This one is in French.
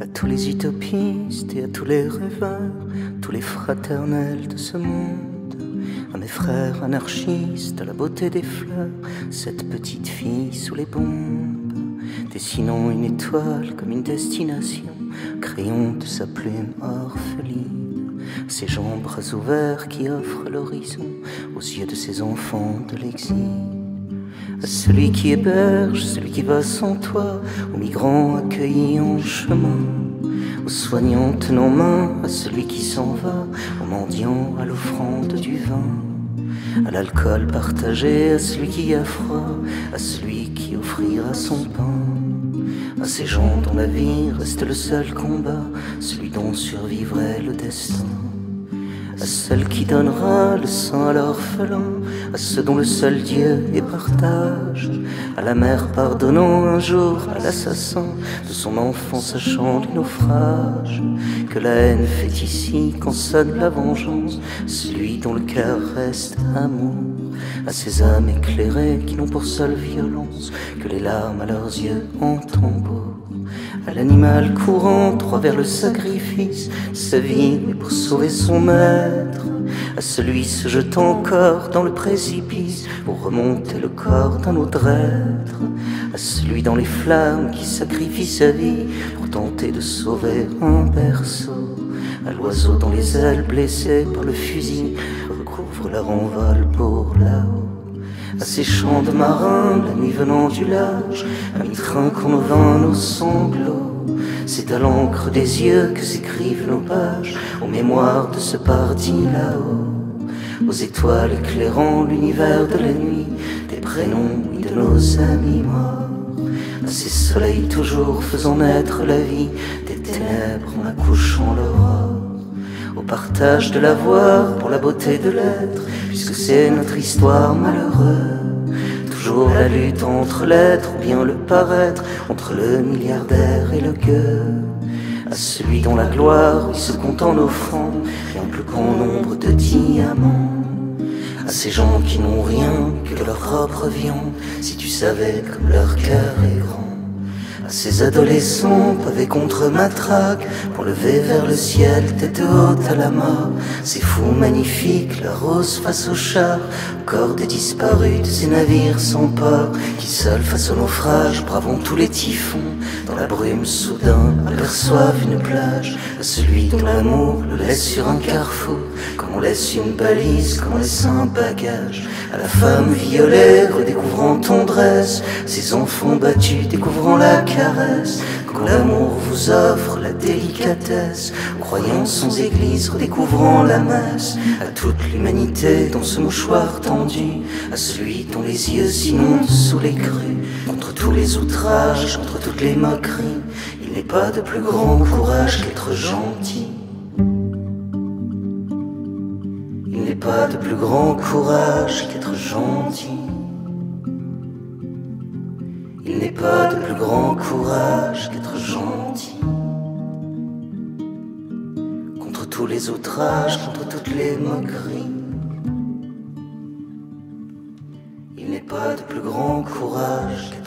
À tous les utopistes et à tous les rêveurs, tous les fraternels de ce monde, à mes frères anarchistes, à la beauté des fleurs, cette petite fille sous les bombes, dessinant une étoile comme une destination, crayon de sa plume orpheline, ses jambes bras ouverts qui offrent l'horizon aux yeux de ses enfants de l'exil. À celui qui héberge, celui qui va sans toit, aux migrants accueillis en chemin, aux soignants tenant main, à celui qui s'en va, aux mendiants à l'offrande du vin, à l'alcool partagé, à celui qui a froid, à celui qui offrira son pain, à ces gens dont la vie reste le seul combat, celui dont survivrait le destin. À celle qui donnera le sang à l'orphelin, à ceux dont le seul Dieu est partage, à la mère pardonnant un jour à l'assassin de son enfant sachant du naufrage, que la haine fait ici quand sonne la vengeance, celui dont le cœur reste amour, à ces âmes éclairées qui n'ont pour seule violence que les larmes à leurs yeux en tambour, à l'animal courant droit vers le sacrifice, sa vie pour sauver son maître, à celui se jetant encore dans le précipice pour remonter le corps d'un autre être, à celui dans les flammes qui sacrifie sa vie pour tenter de sauver un berceau, à l'oiseau dont les ailes blessées par le fusil recouvrent leur envol pour là-haut, à ces chants de marins, la nuit venant du large, à mi-trinquant nos vins, nos sanglots. C'est à l'encre des yeux que s'écrivent nos pages, aux mémoires de ce parti là-haut, aux étoiles éclairant l'univers de la nuit, des prénoms et de nos amis morts, à ces soleils toujours faisant naître la vie, des ténèbres en accouchant l'aurore, au partage de l'avoir pour la beauté de l'être, puisque c'est notre histoire malheureuse. Toujours la lutte entre l'être ou bien le paraître, entre le milliardaire et le gueux, à celui dont la gloire il se compte en offrant rien plus qu'en nombre de diamants, à ces gens qui n'ont rien que de leur propre viande, si tu savais comme leur cœur est grand, à ces adolescents pavés contre matraque pour lever vers le ciel tête haute à la mort, ces fous magnifiques, la rose face au char, corps des disparus de ces navires sans port, qui seuls face au naufrage, bravant tous les typhons, dans la brume soudain aperçoivent une plage, à celui dont l'amour le laisse sur un carrefour, comme on laisse une balise, comme on laisse un bagage, à la femme violée redécouvrant tendresse, ces enfants battus découvrant la caresse, quand l'amour vous offre la délicatesse, croyant sans église redécouvrant la messe, à toute l'humanité dans ce mouchoir tendu, à celui dont les yeux s'inondent sous les crues, contre tous les outrages, contre toutes les moqueries, il n'est pas de plus grand courage qu'être gentil. Il n'est pas de plus grand courage qu'être gentil. Il n'est pas de plus grand courage qu'être gentil. Contre tous les outrages, contre toutes les moqueries, il n'est pas de plus grand courage qu'être